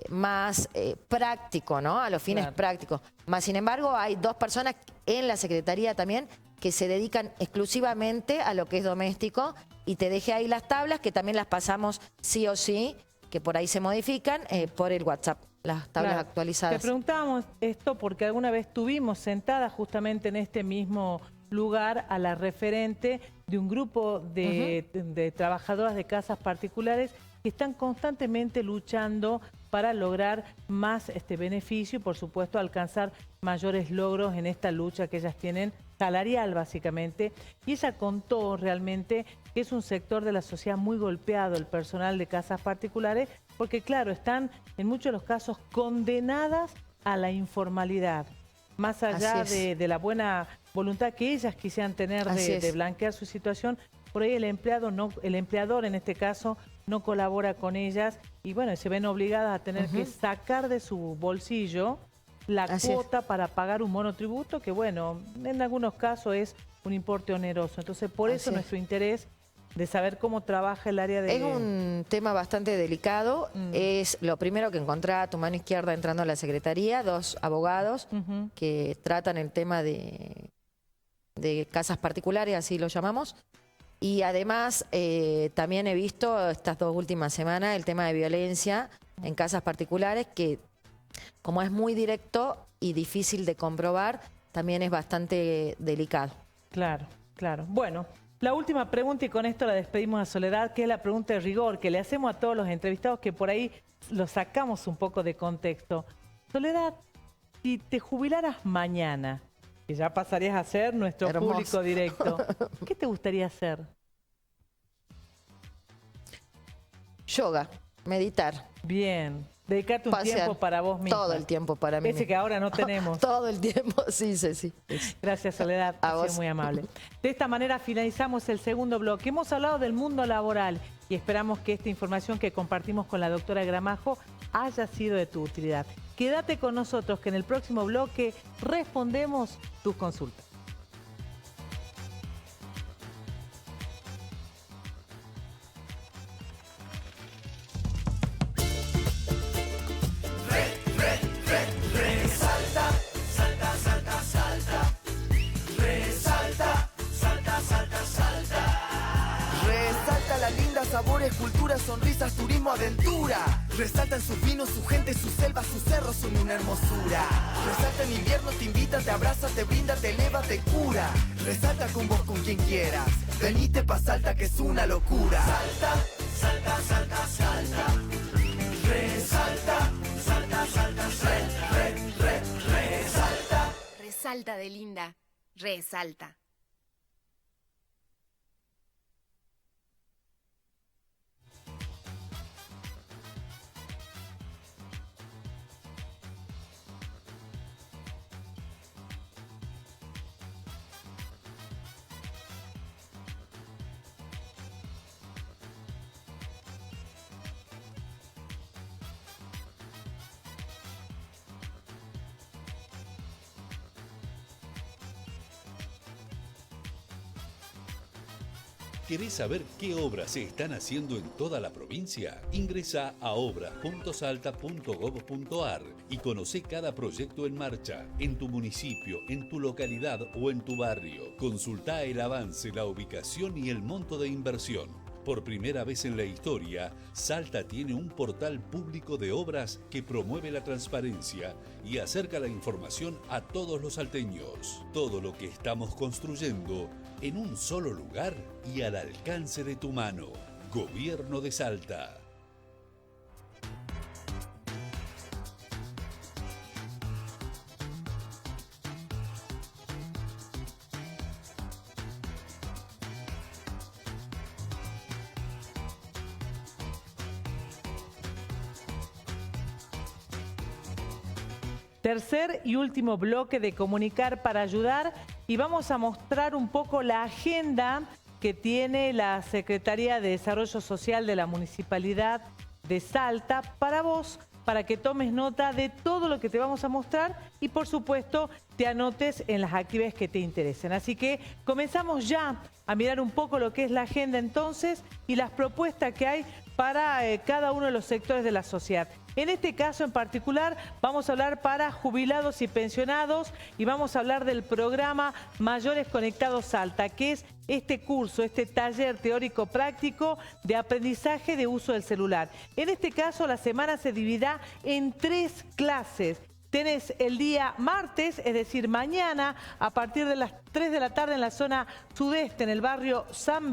más práctico, ¿no? A los fines prácticos. Más sin embargo, hay 2 personas en la Secretaría también que se dedican exclusivamente a lo que es doméstico y te dejé ahí las tablas que también las pasamos sí o sí, que por ahí se modifican por el WhatsApp. Las tablas actualizadas. Te preguntábamos esto porque alguna vez tuvimos sentada justamente en este mismo lugar a la referente de un grupo de trabajadoras de casas particulares que están constantemente luchando para lograr más beneficio y por supuesto alcanzar mayores logros en esta lucha que ellas tienen salarial básicamente. Y ella contó realmente que es un sector de la sociedad muy golpeado, el personal de casas particulares, porque claro, están en muchos de los casos condenadas a la informalidad. Más allá de la buena voluntad que ellas quisieran tener de blanquear su situación, por ahí el empleador en este caso no colabora con ellas y bueno, se ven obligadas a tener que sacar de su bolsillo la cuota para pagar un monotributo que bueno, en algunos casos es un importe oneroso. Entonces por eso nuestro interés de saber cómo trabaja el área de... Es un tema bastante delicado. Es lo primero que encontrás a tu mano izquierda entrando a la Secretaría, 2 abogados que tratan el tema de casas particulares, así lo llamamos. Y además también he visto estas 2 últimas semanas el tema de violencia en casas particulares que como es muy directo y difícil de comprobar, también es bastante delicado. Claro, claro. Bueno, La última pregunta, y con esto la despedimos a Soledad, que es la pregunta de rigor que le hacemos a todos los entrevistados, que por ahí los sacamos un poco de contexto. Soledad, si te jubilaras mañana, que ya pasarías a ser nuestro público directo, ¿qué te gustaría hacer? Yoga, meditar. Bien. Dedicarte un tiempo para vos misma. Todo el tiempo para mí. Ese que ahora no tenemos. Todo el tiempo, sí. Gracias, Soledad. Ha sido muy amable. De esta manera finalizamos el segundo bloque. Hemos hablado del mundo laboral y esperamos que esta información que compartimos con la doctora Gramajo haya sido de tu utilidad. Quédate con nosotros que en el próximo bloque respondemos tus consultas. Resalta, salta, salta, salta. Resalta, salta, salta, salta. Resalta la linda, sabores, culturas, sonrisas, turismo, aventura. Resalta en sus vinos, su gente, sus selvas, sus cerros son una hermosura. Resalta en invierno, te invita, te abraza, te brinda, te eleva, te cura. Resalta con vos, con quien quieras. Venite pa' Salta que es una locura. Salta, salta, salta, salta. Resalta, salta, salta, salta. Resalta. Resalta de linda, resalta. ¿Querés saber qué obras se están haciendo en toda la provincia? Ingresa a obras.salta.gov.ar y conocé cada proyecto en marcha, en tu municipio, en tu localidad o en tu barrio. Consultá el avance, la ubicación y el monto de inversión. Por primera vez en la historia, Salta tiene un portal público de obras que promueve la transparencia y acerca la información a todos los salteños. Todo lo que estamos construyendo en un solo lugar y al alcance de tu mano. Gobierno de Salta. Tercer y último bloque de Comunicar para Ayudar, y vamos a mostrar un poco la agenda que tiene la Secretaría de Desarrollo Social de la Municipalidad de Salta para vos, para que tomes nota de todo lo que te vamos a mostrar y por supuesto te anotes en las actividades que te interesen. Así que comenzamos ya a mirar un poco lo que es la agenda entonces y las propuestas que hay para cada uno de los sectores de la sociedad. En este caso en particular vamos a hablar para jubilados y pensionados y vamos a hablar del programa Mayores Conectados Salta, que es este curso, este taller teórico práctico de aprendizaje de uso del celular. En este caso la semana se dividirá en 3 clases. Tenés el día martes, es decir, mañana, a partir de las 3 de la tarde en la zona sudeste, en el barrio San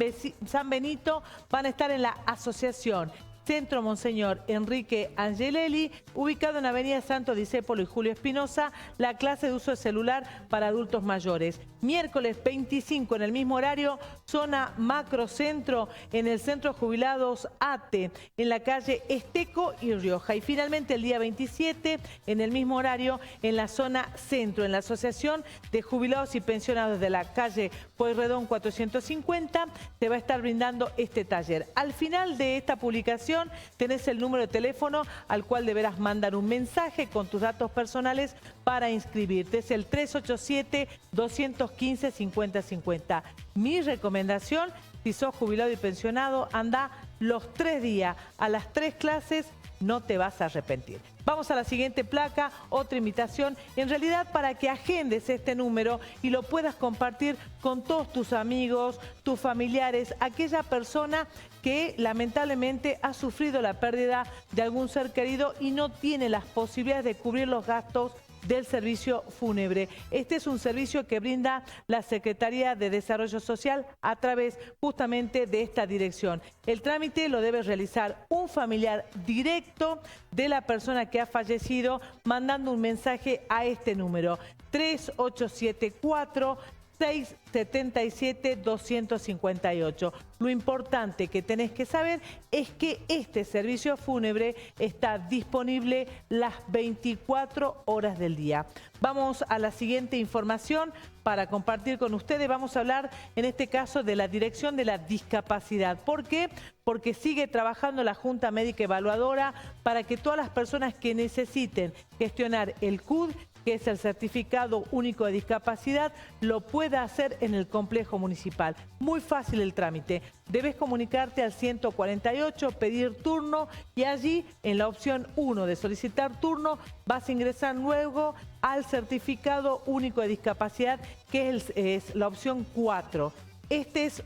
Benito, van a estar en la asociación Centro Monseñor Enrique Angelelli, ubicado en Avenida Santo Discépolo y Julio Espinosa, la clase de uso de celular para adultos mayores. Miércoles 25 en el mismo horario, zona Macrocentro, en el Centro Jubilados ATE, en la calle Esteco y Rioja. Y finalmente el día 27, en el mismo horario, en la zona Centro, en la Asociación de Jubilados y Pensionados de la calle Pueyrredón 450, se va a estar brindando este taller. Al final de esta publicación tenés el número de teléfono al cual deberás mandar un mensaje con tus datos personales para inscribirte. Es el 387-215-5050. Mi recomendación, si sos jubilado y pensionado, anda los 3 días a las 3 clases, no te vas a arrepentir. Vamos a la siguiente placa, otra invitación, en realidad para que agendes este número y lo puedas compartir con todos tus amigos, tus familiares, aquella persona que lamentablemente ha sufrido la pérdida de algún ser querido y no tiene las posibilidades de cubrir los gastos del servicio fúnebre. Este es un servicio que brinda la Secretaría de Desarrollo Social a través justamente de esta dirección. El trámite lo debe realizar un familiar directo de la persona que ha fallecido mandando un mensaje a este número 3874 677-258. Lo importante que tenés que saber es que este servicio fúnebre está disponible las 24 horas del día. Vamos a la siguiente información para compartir con ustedes. Vamos a hablar en este caso de la Dirección de la Discapacidad. ¿Por qué? Porque sigue trabajando la Junta Médica Evaluadora para que todas las personas que necesiten gestionar el CUD, que es el Certificado Único de Discapacidad, lo pueda hacer en el complejo municipal. Muy fácil el trámite. Debes comunicarte al 148, pedir turno y allí en la opción 1 de solicitar turno vas a ingresar luego al Certificado Único de Discapacidad, que es la opción 4. Este es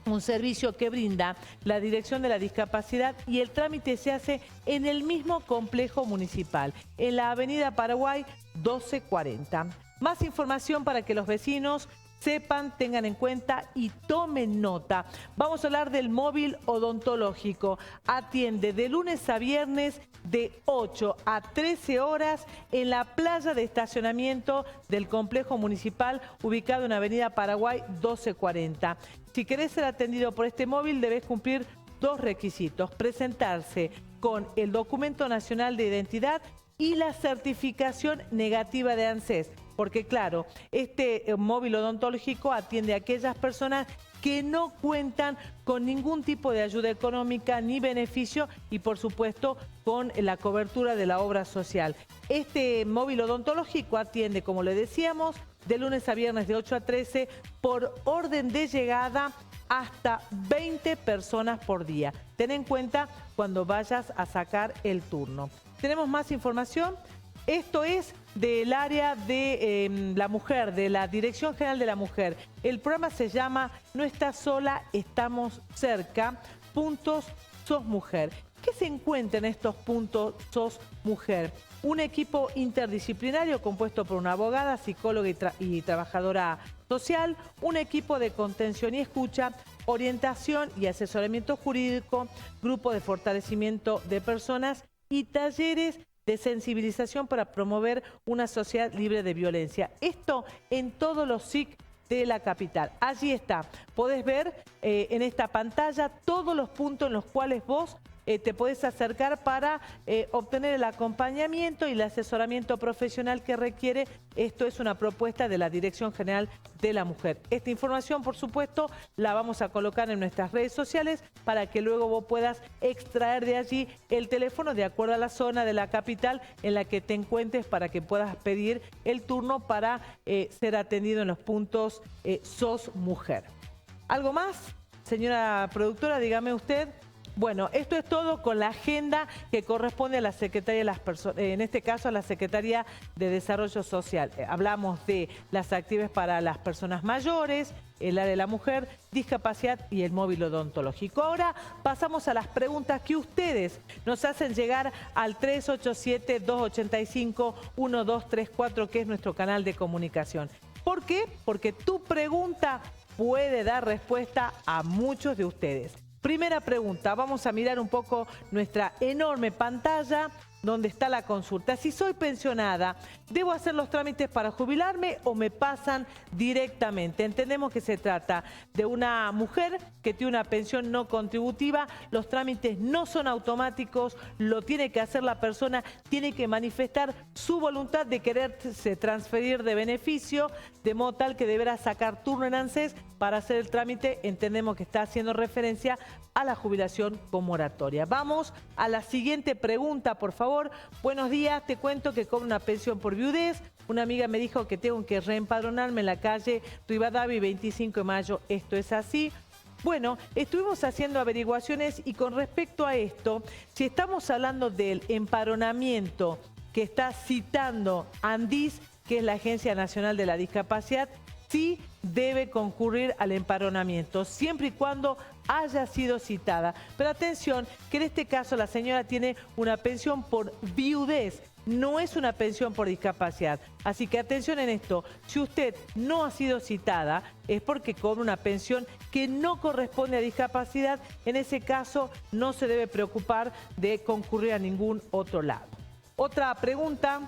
un servicio que brinda la Dirección de la Discapacidad y el trámite se hace en el mismo complejo municipal, en la Avenida Paraguay 1240. Más información para que los vecinos sepan, tengan en cuenta y tomen nota. Vamos a hablar del móvil odontológico. Atiende de lunes a viernes de 8 a 13 horas en la playa de estacionamiento del complejo municipal ubicado en Avenida Paraguay 1240. Si querés ser atendido por este móvil debes cumplir dos requisitos: presentarse con el documento nacional de identidad y la certificación negativa de ANSES. Porque claro, este móvil odontológico atiende a aquellas personas que no cuentan con ningún tipo de ayuda económica ni beneficio y por supuesto con la cobertura de la obra social. Este móvil odontológico atiende, como le decíamos, de lunes a viernes de 8 a 13 por orden de llegada hasta 20 personas por día. Ten en cuenta cuando vayas a sacar el turno. ¿Tenemos más información? Esto es del área de la mujer, de la Dirección General de la Mujer. El programa se llama No estás sola, estamos cerca, puntos sos mujer. ¿Qué se encuentra en estos puntos sos mujer? Un equipo interdisciplinario compuesto por una abogada, psicóloga y trabajadora social, un equipo de contención y escucha, orientación y asesoramiento jurídico, grupo de fortalecimiento de personas y talleres de sensibilización para promover una sociedad libre de violencia. Esto en todos los SIC de la capital. Allí está. Podés ver en esta pantalla todos los puntos en los cuales vos te podés acercar para obtener el acompañamiento y el asesoramiento profesional que requiere. Esto es una propuesta de la Dirección General de la Mujer. Esta información, por supuesto, la vamos a colocar en nuestras redes sociales para que luego vos puedas extraer de allí el teléfono de acuerdo a la zona de la capital en la que te encuentres para que puedas pedir el turno para ser atendido en los puntos SOS Mujer. ¿Algo más? Señora productora, dígame usted. Bueno, esto es todo con la agenda que corresponde a la Secretaría de las Personas, en este caso a la Secretaría de Desarrollo Social. Hablamos de las actividades para las personas mayores, el área de la mujer, discapacidad y el móvil odontológico. Ahora pasamos a las preguntas que ustedes nos hacen llegar al 387-285-1234, que es nuestro canal de comunicación. ¿Por qué? Porque tu pregunta puede dar respuesta a muchos de ustedes. Primera pregunta, vamos a mirar un poco nuestra enorme pantalla donde está la consulta. Si soy pensionada, ¿debo hacer los trámites para jubilarme o me pasan directamente? Entendemos que se trata de una mujer que tiene una pensión no contributiva. Los trámites no son automáticos, lo tiene que hacer la persona, tiene que manifestar su voluntad de quererse transferir de beneficio, de modo tal que deberá sacar turno en ANSES para hacer el trámite. Entendemos que está haciendo referencia a la jubilación con moratoria. Vamos a la siguiente pregunta, por favor. Buenos días, te cuento que cobro una pensión por viudez. Una amiga me dijo que tengo que reempadronarme en la calle Rivadavia 25 de mayo. ¿Esto es así? Bueno, estuvimos haciendo averiguaciones y con respecto a esto, si estamos hablando del empadronamiento que está citando ANDIS, que es la Agencia Nacional de la Discapacidad, sí debe concurrir al empadronamiento, siempre y cuando haya sido citada. Pero atención, que en este caso la señora tiene una pensión por viudez, no es una pensión por discapacidad. Así que atención en esto, si usted no ha sido citada, es porque cobra una pensión que no corresponde a discapacidad. En ese caso, no se debe preocupar de concurrir a ningún otro lado. Otra pregunta.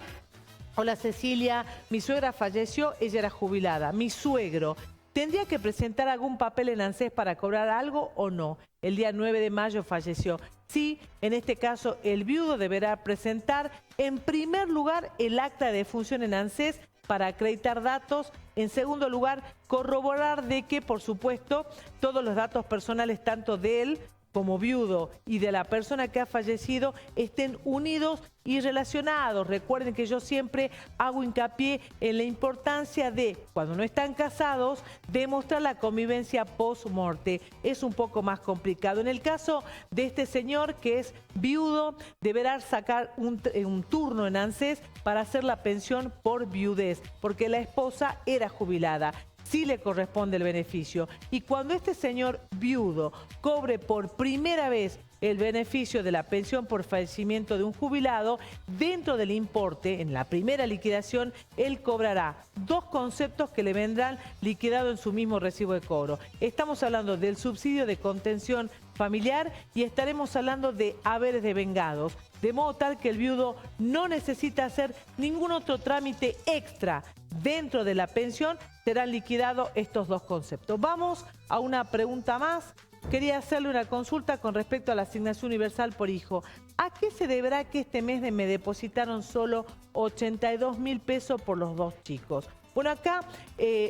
Hola Cecilia, mi suegra falleció, ella era jubilada. Mi suegro, ¿tendría que presentar algún papel en ANSES para cobrar algo o no? El día 9 de mayo falleció. Sí, en este caso el viudo deberá presentar en primer lugar el acta de defunción en ANSES para acreditar datos. En segundo lugar, corroborar de que, por supuesto, todos los datos personales, tanto de él como viudo y de la persona que ha fallecido, estén unidos y relacionados. Recuerden que yo siempre hago hincapié en la importancia de, cuando no están casados, demostrar la convivencia post-morte. Es un poco más complicado. En el caso de este señor que es viudo, deberá sacar un turno en ANSES para hacer la pensión por viudez, porque la esposa era jubilada. Sí le corresponde el beneficio. Y cuando este señor viudo cobre por primera vez el beneficio de la pensión por fallecimiento de un jubilado, dentro del importe, en la primera liquidación, él cobrará 2 conceptos que le vendrán liquidados en su mismo recibo de cobro. Estamos hablando del subsidio de contención familiar y estaremos hablando de haberes devengados, de modo tal que el viudo no necesita hacer ningún otro trámite extra. Dentro de la pensión serán liquidados estos 2 conceptos. Vamos a una pregunta más. Quería hacerle una consulta con respecto a la asignación universal por hijo. ¿A qué se deberá que este mes me depositaron solo 82.000 pesos por los 2 chicos? Bueno, acá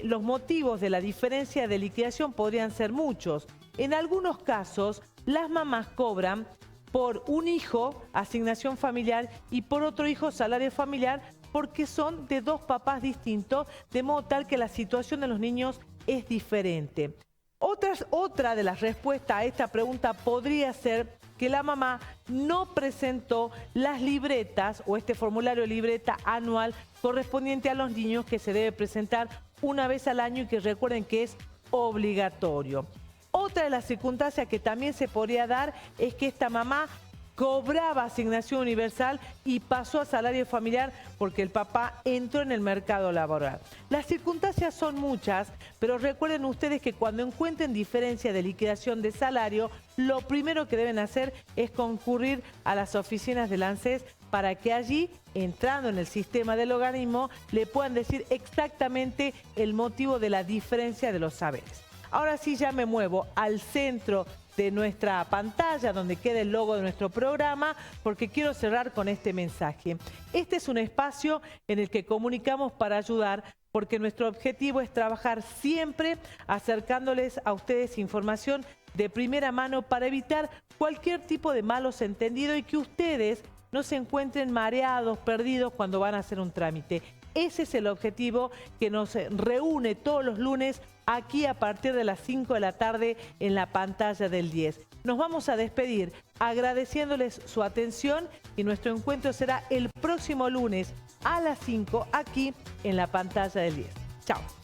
los motivos de la diferencia de liquidación podrían ser muchos. En algunos casos, las mamás cobran por un hijo, asignación familiar, y por otro hijo, salario familiar, porque son de 2 papás distintos, de modo tal que la situación de los niños es diferente. Otra de las respuestas a esta pregunta podría ser que la mamá no presentó las libretas o este formulario de libreta anual correspondiente a los niños, que se debe presentar una vez al año y que recuerden que es obligatorio. Otra de las circunstancias que también se podría dar es que esta mamá cobraba asignación universal y pasó a salario familiar porque el papá entró en el mercado laboral. Las circunstancias son muchas, pero recuerden ustedes que cuando encuentren diferencia de liquidación de salario, lo primero que deben hacer es concurrir a las oficinas del ANSES para que allí, entrando en el sistema del organismo, le puedan decir exactamente el motivo de la diferencia de los saberes. Ahora sí, ya me muevo al centro de nuestra pantalla, donde queda el logo de nuestro programa, porque quiero cerrar con este mensaje. Este es un espacio en el que comunicamos para ayudar, porque nuestro objetivo es trabajar siempre acercándoles a ustedes información de primera mano para evitar cualquier tipo de malos entendidos y que ustedes no se encuentren mareados, perdidos cuando van a hacer un trámite. Ese es el objetivo que nos reúne todos los lunes aquí a partir de las 5 de la tarde en la pantalla del 10. Nos vamos a despedir agradeciéndoles su atención y nuestro encuentro será el próximo lunes a las 5 aquí en la pantalla del 10. Chao.